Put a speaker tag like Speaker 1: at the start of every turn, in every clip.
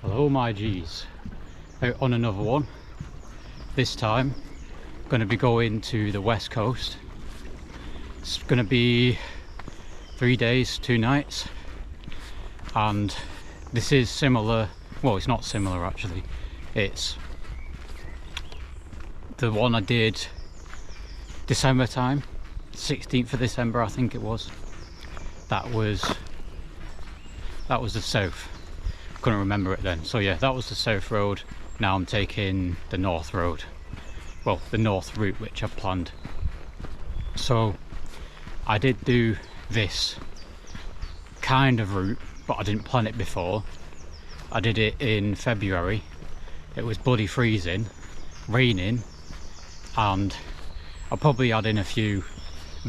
Speaker 1: Hello my G's, out on another one. This time going to be going to the west coast. It's going to be 3 days 2 nights, and this is similar, well it's not similar actually, it's the one I did December time, 16th of December I think it was. That was the south. Couldn't remember it then. So yeah, that was the south road. Now I'm taking the north road, well the north route which I've planned. So I did do this kind of route, but I didn't plan it before. I did it in February. It was bloody freezing, raining, and I'll probably add in a few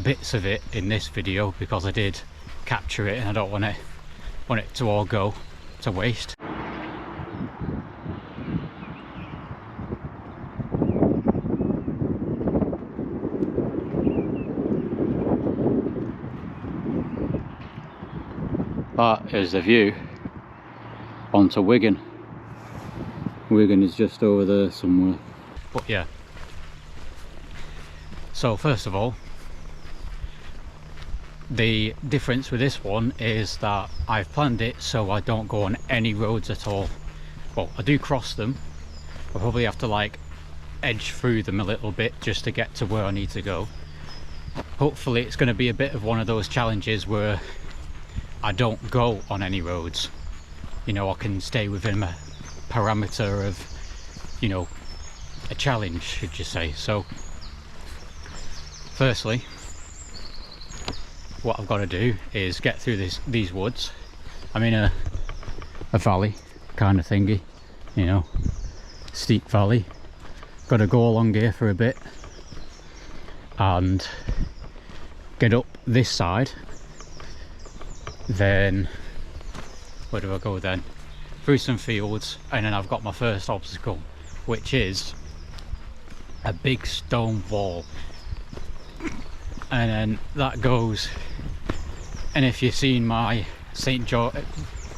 Speaker 1: bits of it in this video because I did capture it and I don't want it to all go to waste. That is the view onto Wigan. Wigan is just over there somewhere. But yeah. So first of all, the difference with this one is that I've planned it so I don't go on any roads at all. Well, I do cross them. I probably have to like edge through them a little bit just to get to where I need to go. Hopefully it's going to be a bit of one of those challenges where I don't go on any roads. You know, I can stay within a parameter of, you know, a challenge, should you say. So firstly, what I've got to do is get through these woods. I'm in a valley kind of thingy, you know, steep valley. Got to go along here for a bit and get up this side. Then where do I go then? Through some fields, and then I've got my first obstacle, which is a big stone wall. And then that goes, and if you've seen my St. George,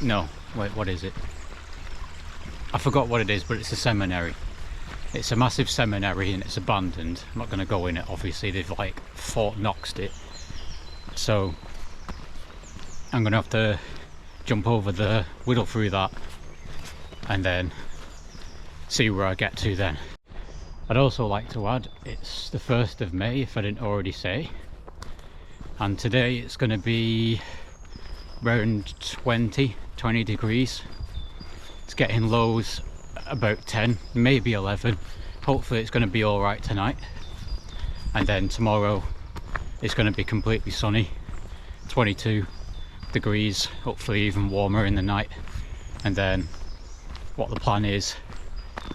Speaker 1: no, wait, what is it? I forgot what it is, but it's a seminary. It's a massive seminary and it's abandoned. I'm not going to go in it, obviously, they've like Fort Knoxed it. So I'm going to have to jump over there, whittle through that, and then see where I get to then. I'd also like to add, it's the 1st of May, if I didn't already say, and today it's going to be around 20 degrees. It's getting lows about 10, maybe 11. Hopefully it's going to be alright tonight, and then tomorrow it's going to be completely sunny, 22 degrees, hopefully even warmer in the night. And then what the plan is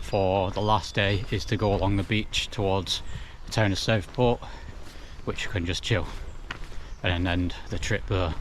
Speaker 1: for the last day is to go along the beach towards the town of Southport, which you can just chill and then end the trip there.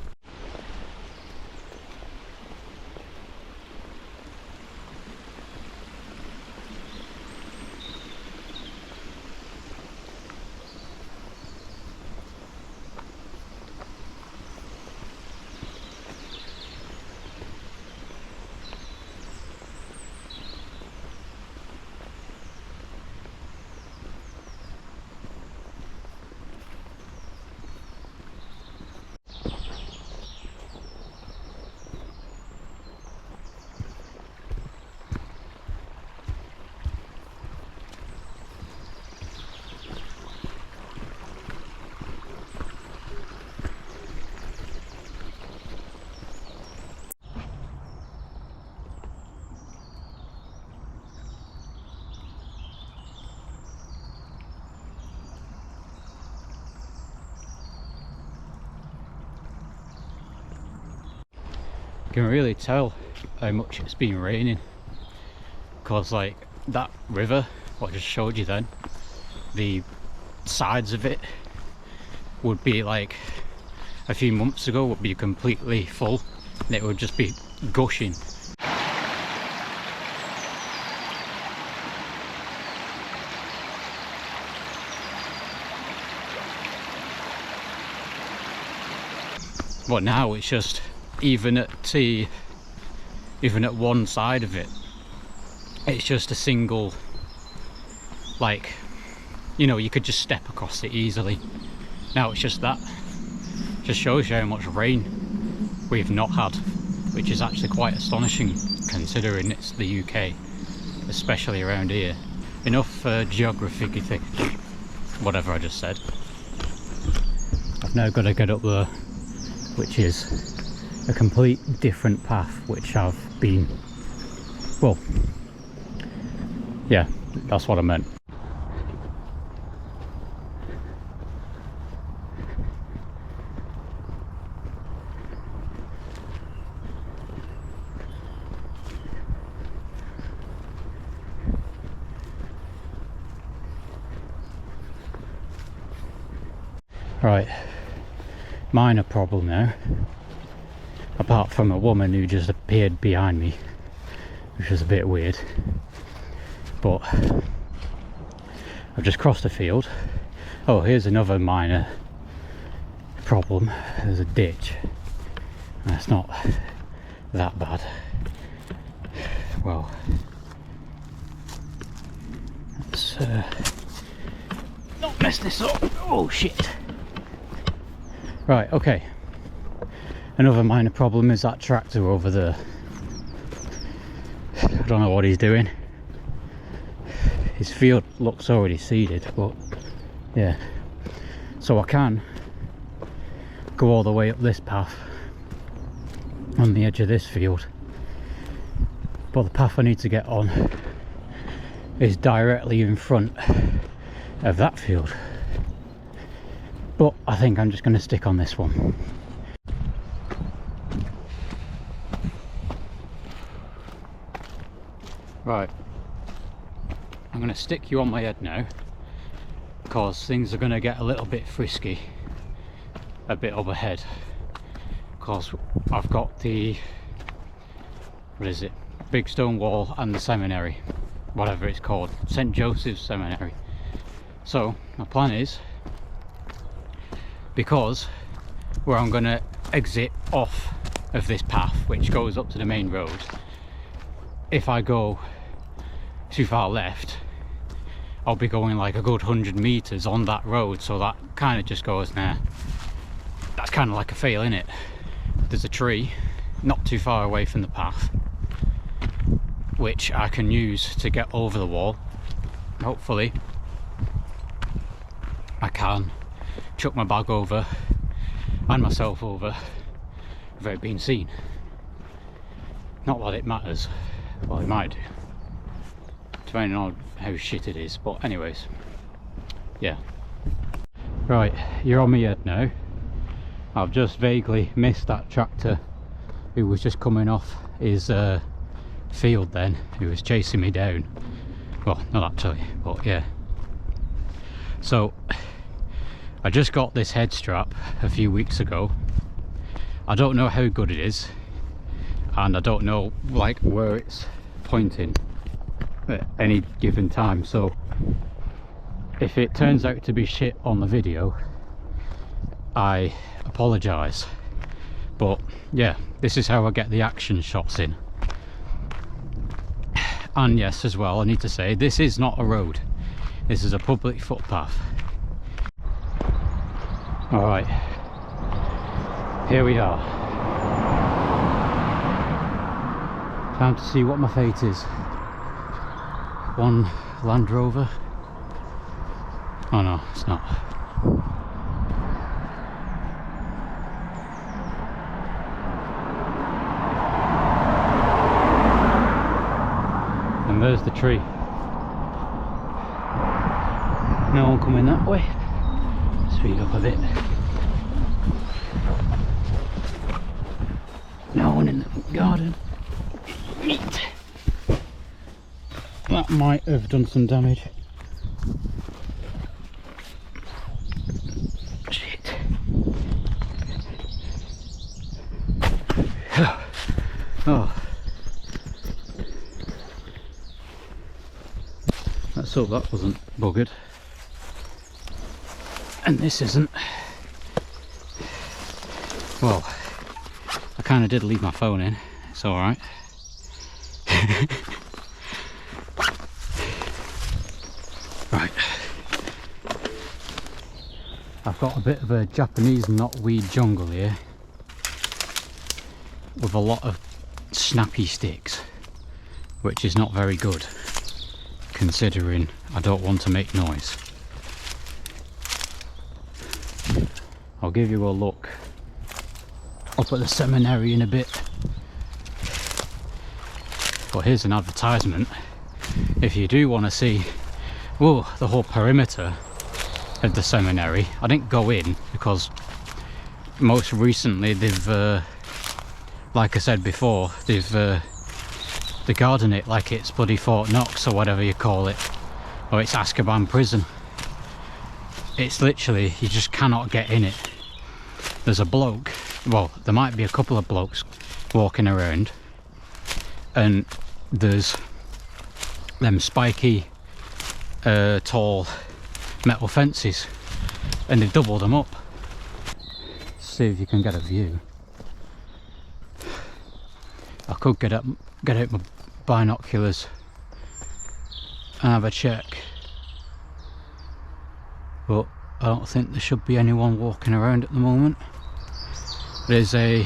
Speaker 1: You can really tell how much it's been raining, because like that river, what I just showed you then, the sides of it would be like a few months ago would be completely full and it would just be gushing. But now it's just, even at even at one side of it. It's just a single, like, you know, you could just step across it easily. Now it's just that. Just shows you how much rain we've not had, which is actually quite astonishing considering it's the UK, especially around here. Enough geography thing, whatever I just said. I've now got to get up there, which is a complete different path, which I've been, well, yeah, that's what I meant. Right, minor problem now, apart from a woman who just appeared behind me, which was a bit weird. But I've just crossed a field. Oh, here's another minor problem. There's a ditch. That's not that bad. Well, let's not mess this up. Oh shit. Right, okay. Another minor problem is that tractor over there. I don't know what he's doing. His field looks already seeded, but yeah. So I can go all the way up this path on the edge of this field, but the path I need to get on is directly in front of that field. But I think I'm just going to stick on this one. Right, I'm going to stick you on my head now, because things are going to get a little bit frisky a bit up ahead, because I've got the, what is it, big stone wall and the seminary, whatever it's called, St. Joseph's Seminary. So my plan is, because where I'm going to exit off of this path which goes up to the main road, if I go too far left I'll be going like a good 100 meters on that road, so that kind of just goes, nah, that's kind of like a fail, innit? There's a tree not too far away from the path which I can use to get over the wall. Hopefully I can chuck my bag over and myself over without being seen. Not that it matters, well it might do, depending on how shit it is, but anyways, yeah. Right, you're on my head now. I've just vaguely missed that tractor who was just coming off his field then, who was chasing me down. Well, not actually, but yeah. So I just got this head strap a few weeks ago. I don't know how good it is, and I don't know like where it's pointing at any given time, so if it turns out to be shit on the video I apologise, but yeah, this is how I get the action shots in. And yes, as well, I need to say, this is not a road, this is a public footpath. Alright, here we are. Time to see what my fate is. One Land Rover. Oh no, it's not. And there's the tree. No one coming that way. Speed up a bit. No one in the garden. Neat. That might have done some damage. Shit. Oh. Let's hope that wasn't buggered. And this isn't. Well, I kind of did leave my phone in. It's alright. Right. I've got a bit of a Japanese knotweed jungle here with a lot of snappy sticks, which is not very good considering I don't want to make noise. I'll give you a look up at the seminary in a bit. But here's an advertisement. If you do want to see the whole perimeter of the seminary. I didn't go in because most recently they've, like I said before, they've gardened it like it's bloody Fort Knox or whatever you call it, or it's Azkaban prison. It's literally, you just cannot get in it. There's a bloke, well, there might be a couple of blokes walking around, and there's them spiky tall metal fences, and they've doubled them up. See if you can get a view. I could get out my binoculars and have a check, but I don't think there should be anyone walking around at the moment. It is a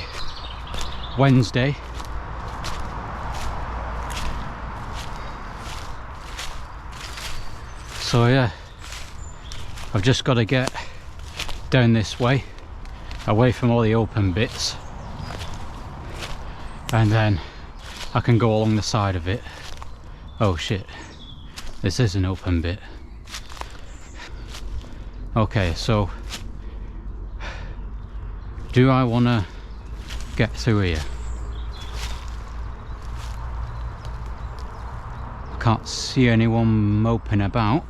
Speaker 1: Wednesday. So yeah, I've just got to get down this way, away from all the open bits, and then I can go along the side of it. Oh shit, this is an open bit. Okay, so do I want to get through here? I can't see anyone moping about.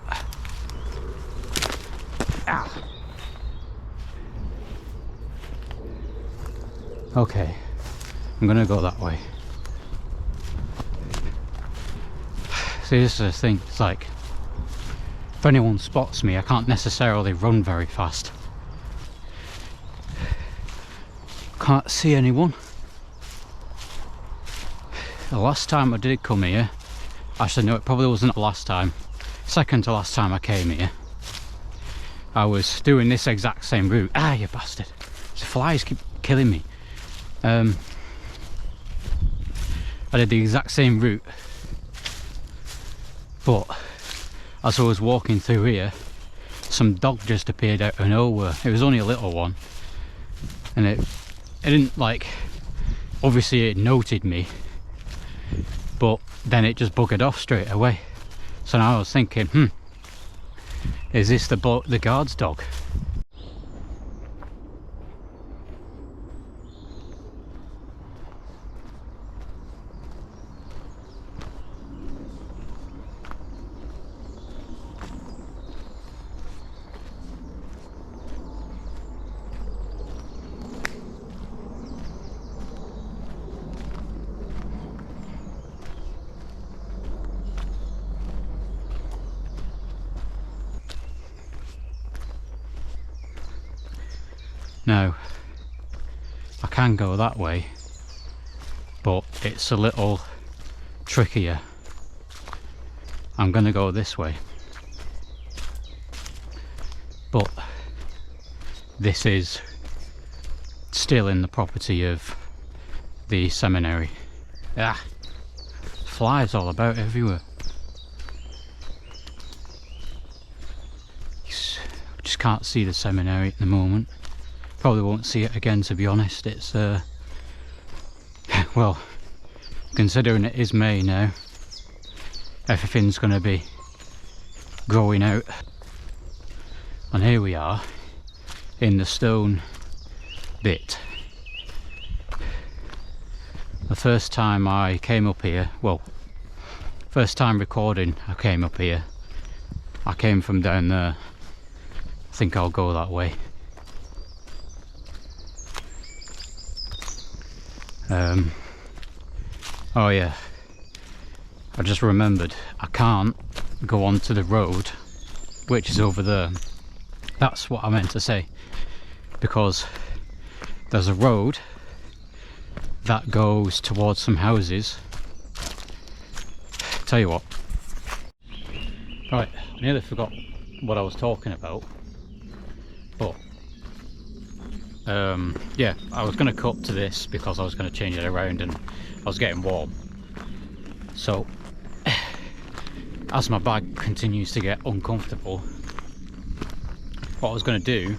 Speaker 1: Ah. Okay, I'm gonna go that way. See, this is the thing, it's like, if anyone spots me, I can't necessarily run very fast. Can't see anyone. The last time I did come here, actually no, it probably wasn't the last time, second to last time I came here, I was doing this exact same route. Ah, you bastard. The flies keep killing me. I did the exact same route, but as I was walking through here, some dog just appeared out of nowhere. It was only a little one, and it didn't, like, obviously it noted me, but then it just buggered off straight away. So now I was thinking, is this the guard's dog? Now, I can go that way, but it's a little trickier. I'm gonna go this way, but this is still in the property of the seminary. Ah, flies all about everywhere. Just can't see the seminary at the moment. Probably won't see it again, to be honest. It's well, considering it is May now, everything's going to be growing out. And here we are in the stone bit. The first time I came up here, well, first time recording I came up here, I came from down there. I think I'll go that way. Oh yeah, I just remembered I can't go onto the road which is over there. That's what I meant to say, because there's a road that goes towards some houses, tell you what. Right, I nearly forgot what I was talking about. But yeah, I was going to cut to this because I was going to change it around and I was getting warm. So as my bag continues to get uncomfortable, what I was going to do,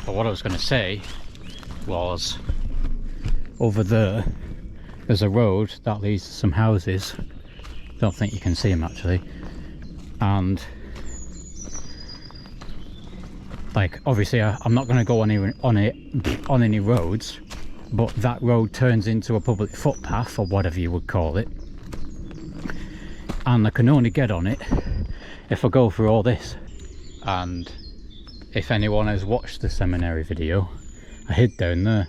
Speaker 1: or what I was going to say, was over there's a road that leads to some houses. Don't think you can see them actually, and like obviously I'm not going to go on any roads, but that road turns into a public footpath or whatever you would call it, and I can only get on it if I go through all this. And if anyone has watched the seminary video, I hid down there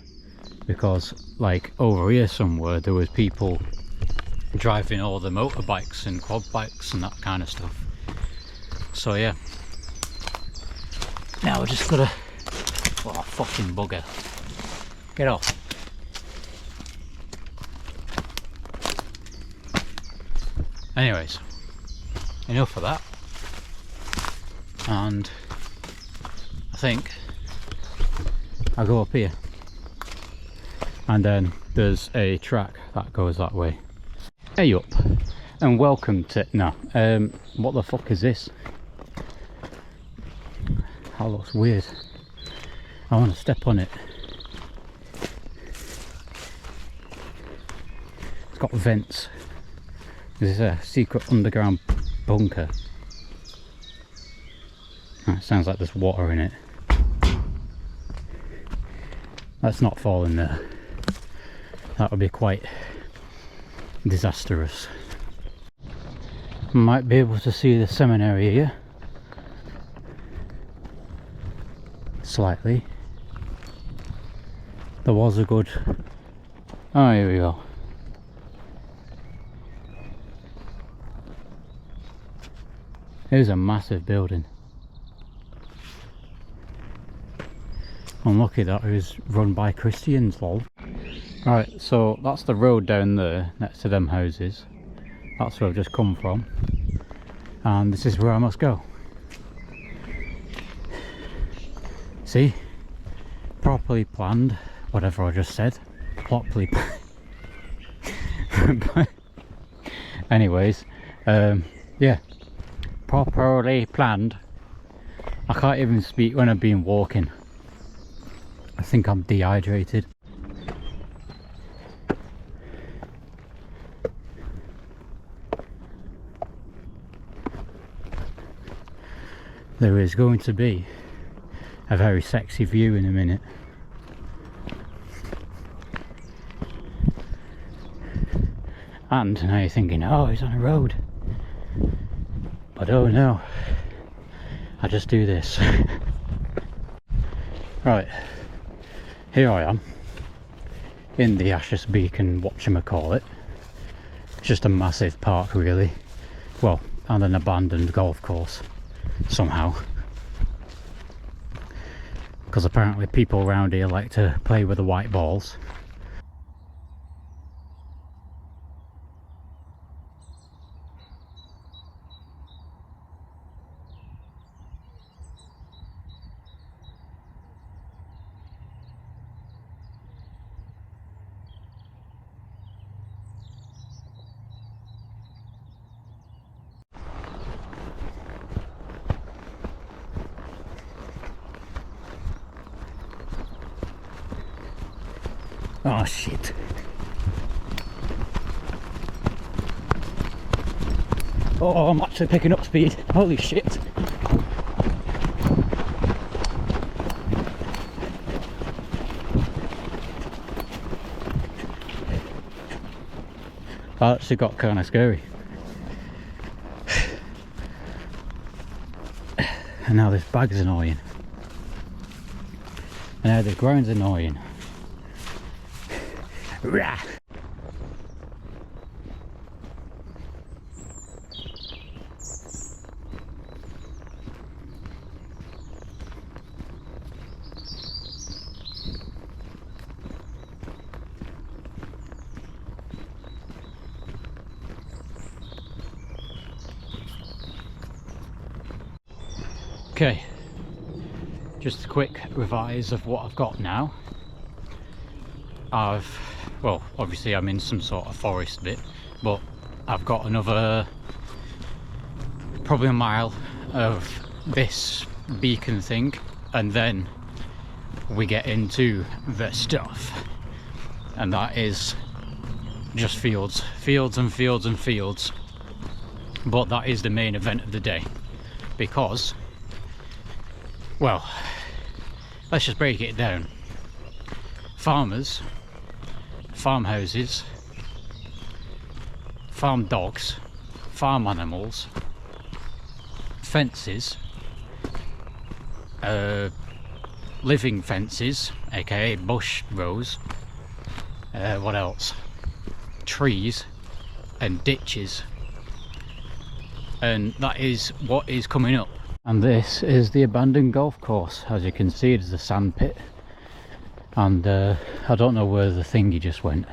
Speaker 1: because like over here somewhere there was people driving all the motorbikes and quad bikes and that kind of stuff. So yeah, now we're just gotta, oh fucking bugger, get off. Anyways, enough of that, and I think I'll go up here, and then there's a track that goes that way. Hey up, and welcome to, no, what the fuck is this? That looks weird. I want to step on it. It's got vents. This is a secret underground bunker. Oh, it sounds like there's water in it. Let's not fall in there. That would be quite disastrous. Might be able to see the seminary here. Slightly. There was a good... Oh, here we go. Here's a massive building. Unlucky that it was run by Christians, lol. Right, so that's the road down there next to them houses. That's where I've just come from. And this is where I must go. See? Properly planned, whatever I just said. Properly anyways, yeah. Properly planned. I can't even speak when I've been walking. I think I'm dehydrated. There is going to be a very sexy view in a minute. And now you're thinking, oh, he's on a road. But oh no, I just do this. Right, here I am in the Ashes Beacon whatchamacallit. It's just a massive park really. Well, and an abandoned golf course somehow. Because apparently people around here like to play with the white balls. Oh shit. Oh, I'm actually picking up speed. Holy shit. That actually got kind of scary. And now this bag's annoying. And now the ground's annoying. Rah! Okay, just a quick revise of what I've got now. Well, obviously I'm in some sort of forest bit, but I've got another probably a mile of this beacon thing, and then we get into the stuff, and that is just fields and fields and fields. But that is the main event of the day, because, well, let's just break it down. Farmers, farmhouses, farm dogs, farm animals, fences, living fences, aka bush rows, what else? Trees and ditches. And that is what is coming up. And this is the abandoned golf course. As you can see, there's a sand pit, and I don't know where the thingy just went,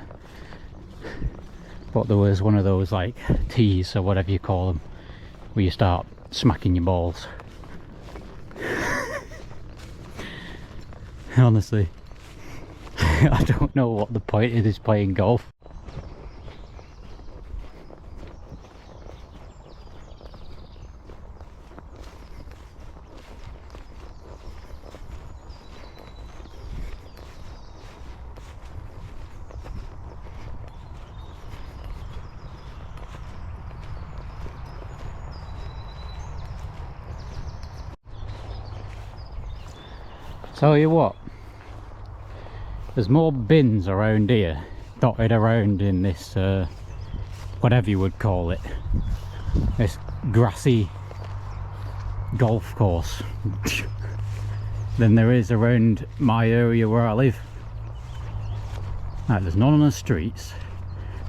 Speaker 1: but there was one of those like tees or whatever you call them, where you start smacking your balls. Honestly, I don't know what the point of this playing golf. Tell you what, there's more bins around here, dotted around in this, whatever you would call it, this grassy golf course, than there is around my area where I live. Like, there's none on the streets,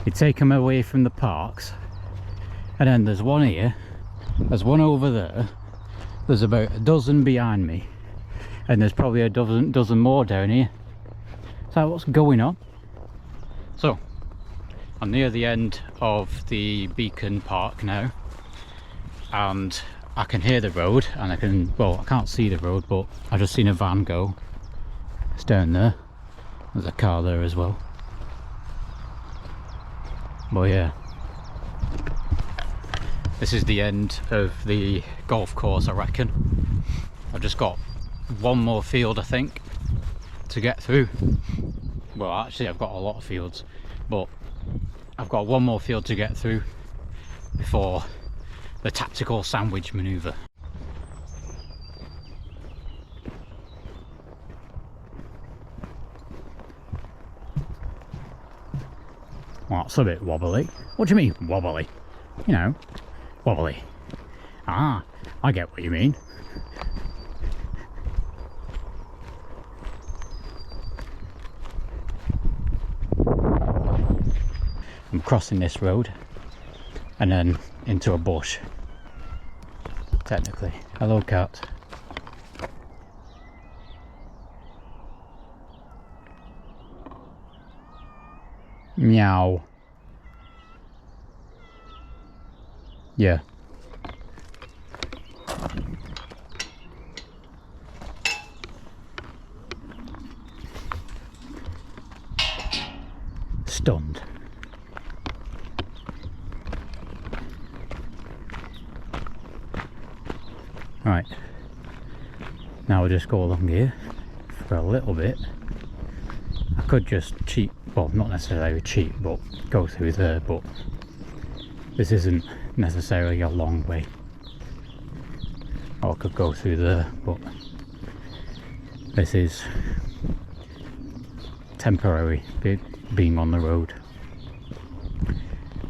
Speaker 1: you take them away from the parks, and then there's one here, there's one over there, there's about a dozen behind me, and there's probably a dozen more down here. So what's going on? So I'm near the end of the Beacon Park now, and I can hear the road, and I can't see the road, but I just seen a van go. It's down there. There's a car there as well. But yeah, this is the end of the golf course, I reckon. I've just got one more field, I think, to get through. Well, actually I've got a lot of fields, but I've got one more field to get through before the tactical sandwich manoeuvre. Well, that's a bit wobbly. What do you mean wobbly? You know, wobbly. Ah, I get what you mean. I'm crossing this road and then into a bush, technically. Hello, cat. Meow. Yeah. Stunned. Right, now we'll just go along here for a little bit. I could just cheat, well, not necessarily cheat, but go through there, but this isn't necessarily a long way. Or I could go through there, but this is temporary being on the road.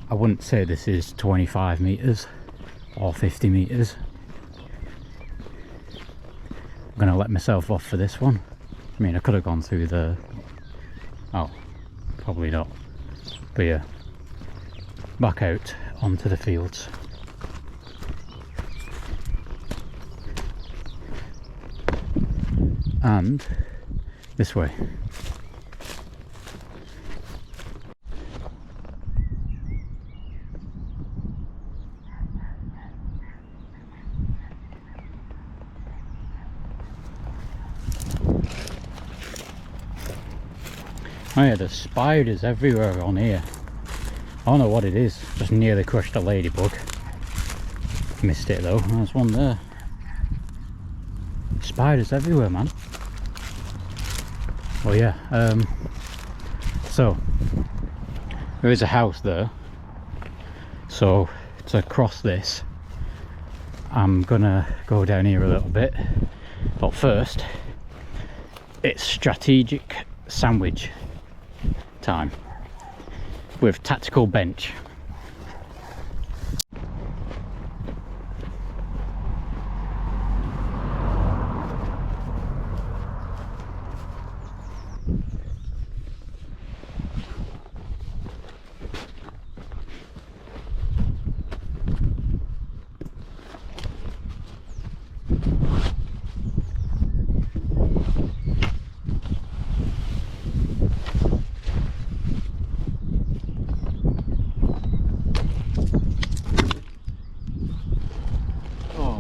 Speaker 1: I wouldn't say this is 25 metres or 50 metres. I'm gonna let myself off for this one. I mean, I could have gone through the... oh, probably not. But yeah, back out onto the fields. And this way. Oh yeah, there's spiders everywhere on here. I don't know what it is. Just nearly crushed a ladybug. Missed it though. There's one there. Spiders everywhere, man. Oh yeah. So there is a house there. So to cross this, I'm gonna go down here a little bit. But first, it's strategic sandwich time with tactical bench.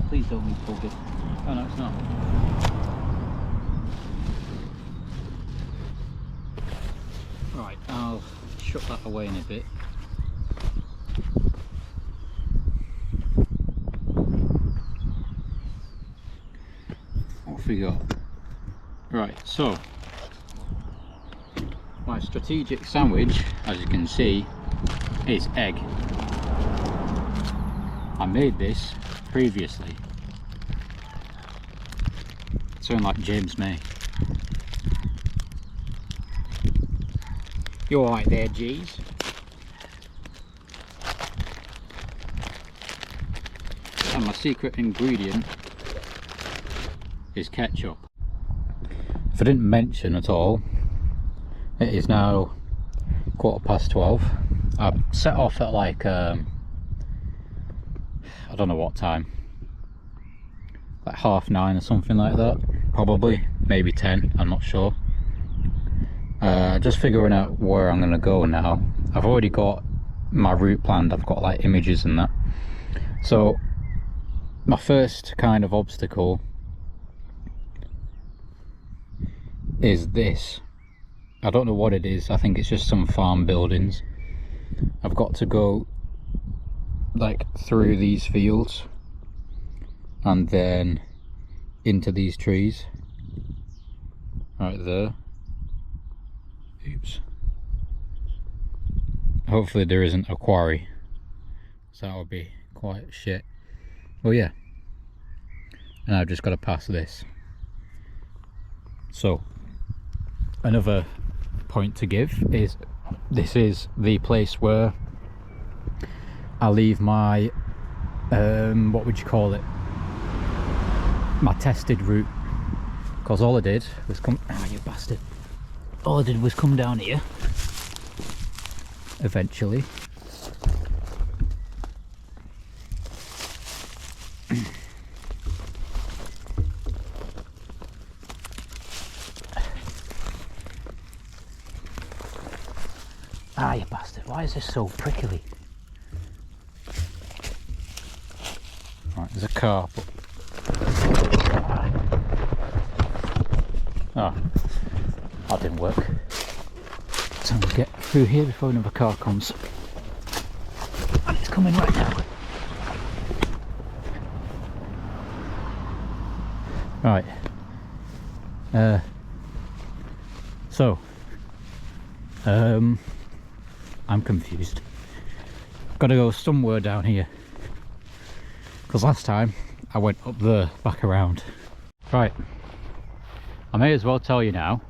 Speaker 1: Please don't be focused. Oh no, it's not. Right, I'll shut that away in a bit. What have we got? Right, so my strategic sandwich, as you can see, is egg. I made this previously. Sound like James May. You alright there, G's? And my secret ingredient is ketchup. If I didn't mention at all, it is now 12:15. I set off at like I don't know what time, like 9:30 or something like that, probably, maybe 10, I'm not sure. Just figuring out where I'm gonna go now. I've already got my route planned, I've got like images and that. So my first kind of obstacle is this. I don't know what it is, I think it's just some farm buildings. I've got to go like through these fields and then into these trees right there. Oops. Hopefully there isn't a quarry, so that would be quite shit. Well, yeah, and I've just got to pass this. So another point to give is this is the place where I leave my what would you call it, my tested route, because all I did was come, ah, you bastard, all I did was come down here eventually. Ah, you bastard, why is this so prickly? Right, there's a car, but... oh, that didn't work. So we'll get through here before another car comes. And it's coming right now. Right. I'm confused. Gotta go somewhere down here, because last time I went up there, back around. Right, I may as well tell you now,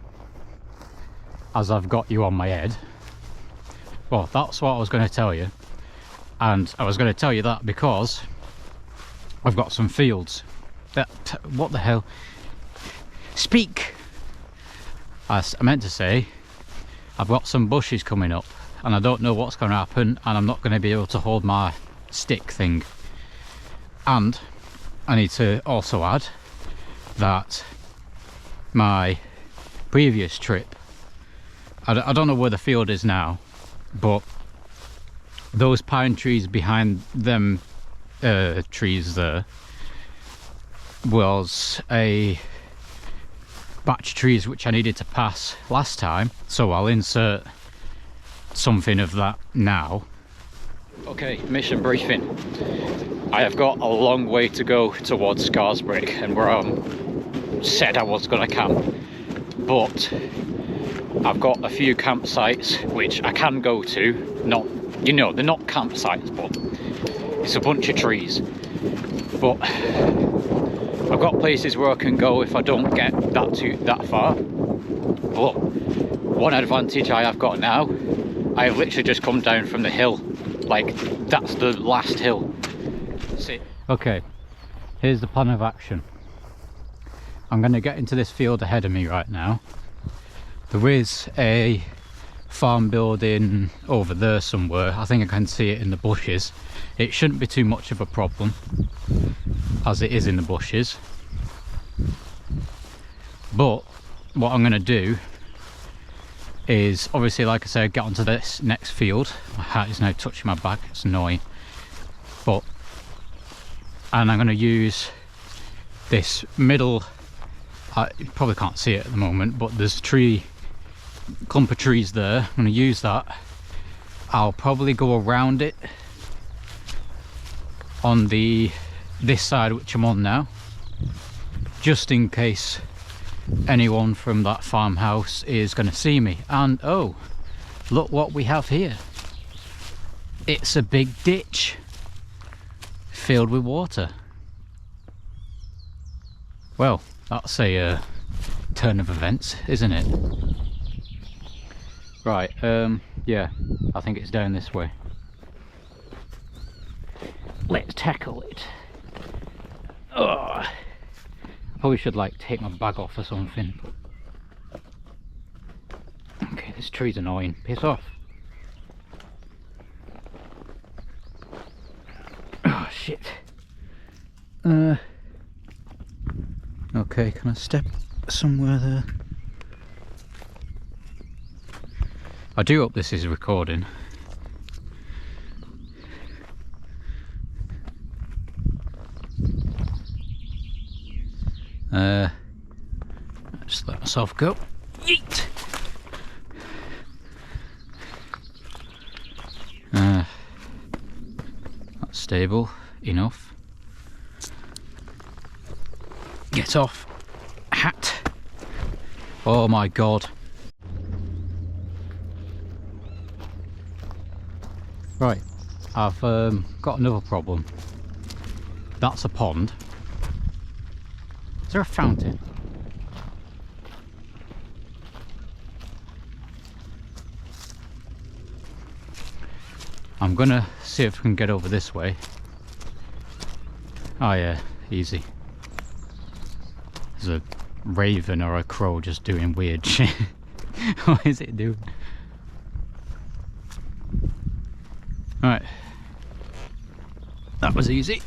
Speaker 1: as I've got you on my head. Well, that's what I was going to tell you, and I was going to tell you that because I've got some fields that, what the hell, speak, I meant to say I've got some bushes coming up and I don't know what's going to happen, and I'm not going to be able to hold my stick thing. And I need to also add that my previous trip, I don't know where the field is now, but those pine trees behind them trees there was about batch of trees which I needed to pass last time, so I'll insert something of that now. Okay, mission briefing. I have got a long way to go towards Scarsbrick and where I said I was going to camp, but I've got a few campsites which I can go to. Not, you know, they're not campsites, but it's a bunch of trees. But I've got places where I can go if I don't get that far. But one advantage I have got now, I have literally just come down from the hill. Like, that's the last hill. See? Okay, here's the plan of action. I'm going to get into this field ahead of me right now. There is a farm building over there somewhere. I think I can see it in the bushes. It shouldn't be too much of a problem, as it is in the bushes. But what I'm going to do is, obviously, like I said, get onto this next field. My hat is now touching my back, it's annoying. And I'm going to use this middle, you probably can't see it at the moment, but there's a clump of trees there. I'm going to use that. I'll probably go around it on this side which I'm on now, just in case anyone from that farmhouse is going to see me. And oh, look what we have here. It's a big ditch filled with water. Well, that's a turn of events, isn't it? Right, yeah, I think it's down this way. Let's tackle it. Oh, probably should like take my bag off or something. Okay, this tree's annoying. Piss off. Oh shit. Okay, can I step somewhere there? I do hope this is recording. Just let myself go. Yeet! That's stable enough. Get off. Hat. Oh my god. Right, I've got another problem. That's a pond. Is there a fountain? I'm gonna see if I can get over this way. Oh yeah, easy. There's a raven or a crow just doing weird shit. What is it doing? Right, that was easy.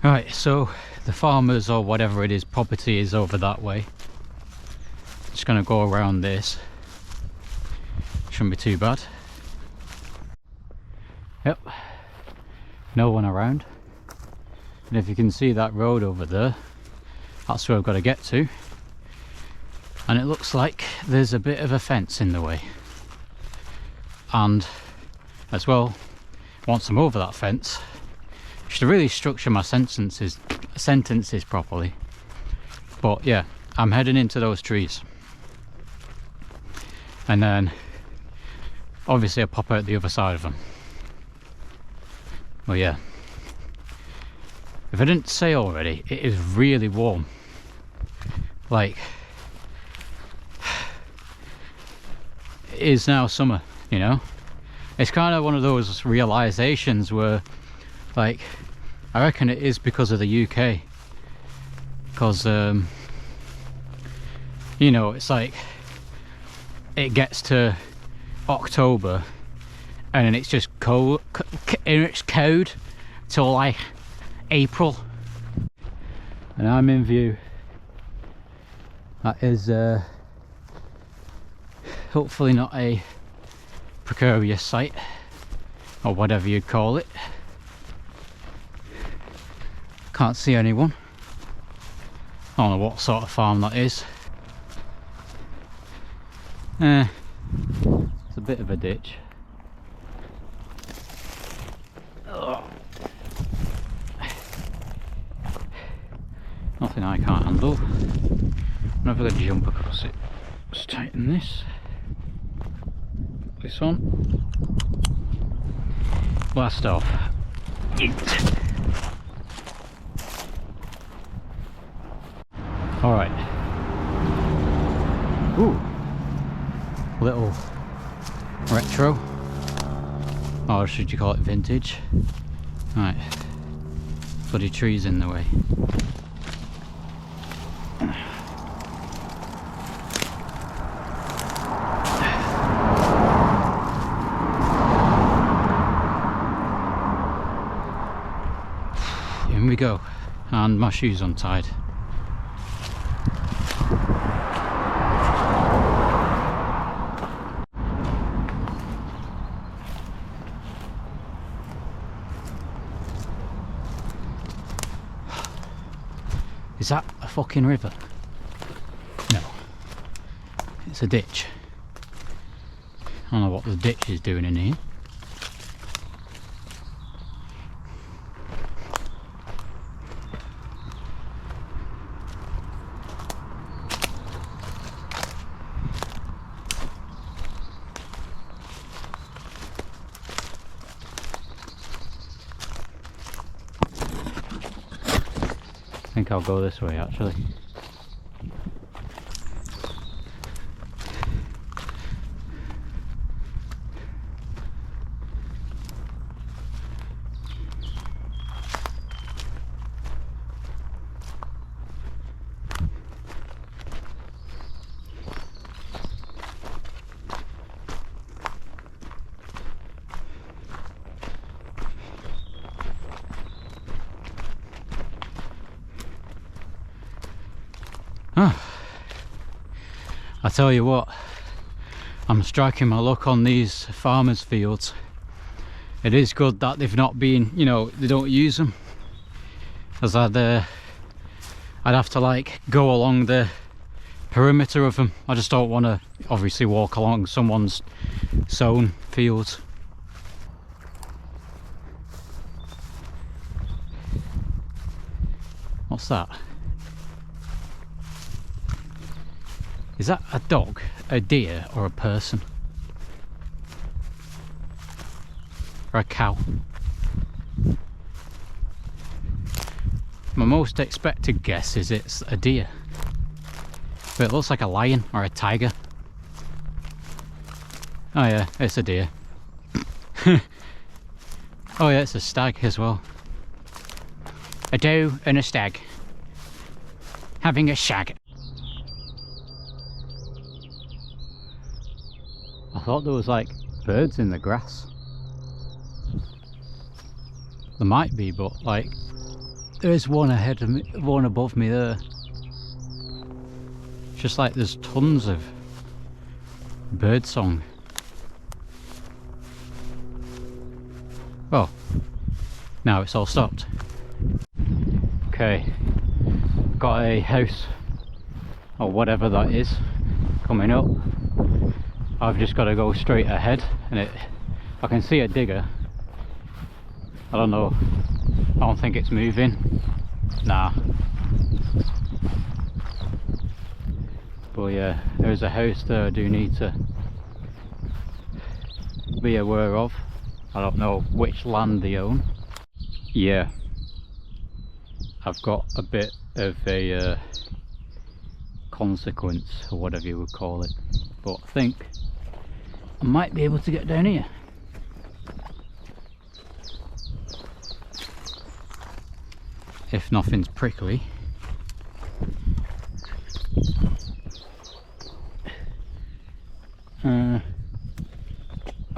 Speaker 1: Right, so the farmers or whatever it is property is over that way. Just gonna go around this. Shouldn't be too bad. Yep, no one around. And if you can see that road over there, that's where I've got to get to. And it looks like there's a bit of a fence in the way. And as well, once I'm over that fence, I should really structure my sentences properly. But yeah, I'm heading into those trees. And then obviously I'll pop out the other side of them. Well, yeah. If I didn't say already, it is really warm. Like, it is now summer, you know? It's kind of one of those realizations where, like, I reckon it is because of the UK. Because, you know, it's like, it gets to October and then it's just cold, it's cold till like April, and I'm in view. That is hopefully not a precarious site or whatever you'd call it. Can't see anyone. I don't know what sort of farm that is. It's a bit of a ditch. Ugh. Nothing I can't handle. I'm never going to jump across it. Let's tighten this. This on. Blast off. Alright. Ooh. Little retro. Or should you call it vintage? Right. Bloody trees in the way. In we go. And my shoes untied. Is that a fucking river? No. It's a ditch. I don't know what the ditch is doing in here. I think I'll go this way actually. I tell you what, I'm striking my luck on these farmers' fields. It is good that they've not been, you know, they don't use them, as I'd have to like go along the perimeter of them. I just don't want to obviously walk along someone's sown fields. What's that? Is that a dog, a deer, or a person? Or a cow? My most expected guess is it's a deer. But it looks like a lion or a tiger. Oh yeah, it's a deer. Oh yeah, it's a stag as well. A doe and a stag. Having a shag. I thought there was like birds in the grass. There might be, but like there is one ahead of me, one above me there. Just like there's tons of bird song. Oh, now it's all stopped. Okay, got a house or whatever that is coming up. I've just got to go straight ahead, and I can see a digger. I don't know, I don't think it's moving. Nah. But yeah, there's a house there I do need to be aware of. I don't know which land they own. Yeah, I've got a bit of a consequence, or whatever you would call it, but I think I might be able to get down here. If nothing's prickly. I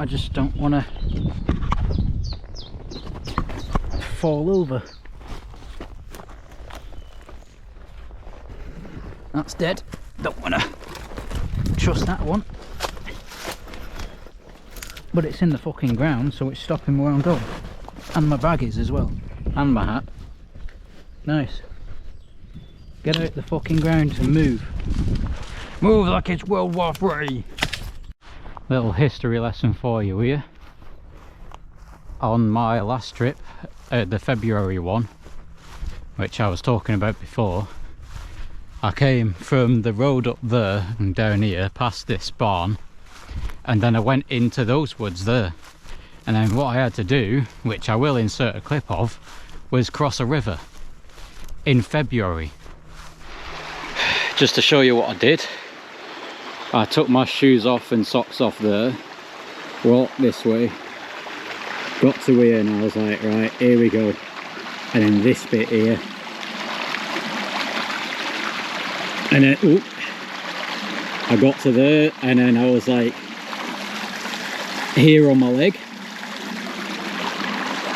Speaker 1: just don't want to fall over. That's dead. Don't want to trust that one. But it's in the fucking ground, so it's stopping where I'm going. And my bag is as well. And my hat. Nice. Get out the fucking ground and move. Move like it's World War III. Little history lesson for you here. On my last trip, the February one, which I was talking about before, I came from the road up there and down here past this barn, and then I went into those woods there, and then what I had to do, which I will insert a clip of, was cross a river in February. Just to show you what I did, I took my shoes off and socks off there, walked this way, got to here, and I was like, right, here we go. And then this bit here, and then oop, I got to there, and then I was like here on my leg,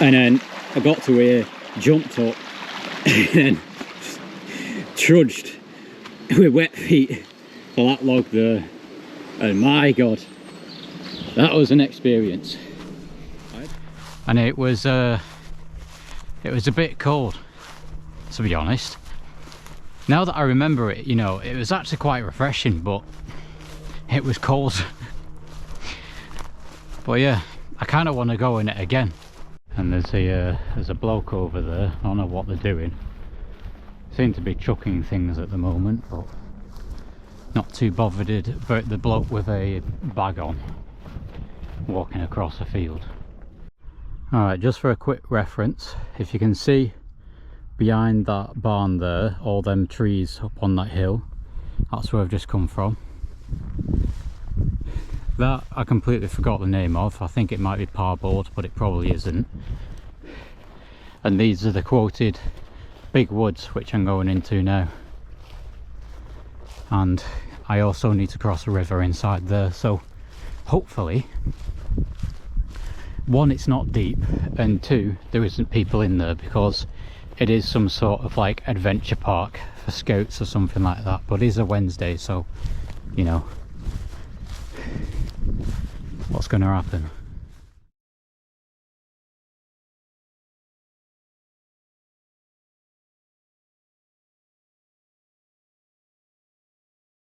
Speaker 1: and then I got to here, jumped up, and then trudged with wet feet for that log there, and my god, that was an experience. And it was a bit cold, to be honest. Now that I remember it, you know, it was actually quite refreshing, but it was cold. But yeah, I kind of want to go in it again. And there's a bloke over there. I don't know what they're doing. Seem to be chucking things at the moment, but not too bothered about the bloke with a bag on walking across a field. Alright, just for a quick reference, if you can see behind that barn there, all them trees up on that hill, that's where I've just come from. That I completely forgot the name of. I think it might be Parboard, but it probably isn't. And these are the quoted big woods which I'm going into now. And I also need to cross a river inside there, so hopefully, one, it's not deep, and two, there isn't people in there, because it is some sort of like adventure park for scouts or something like that. But it is a Wednesday, so you know what's going to happen.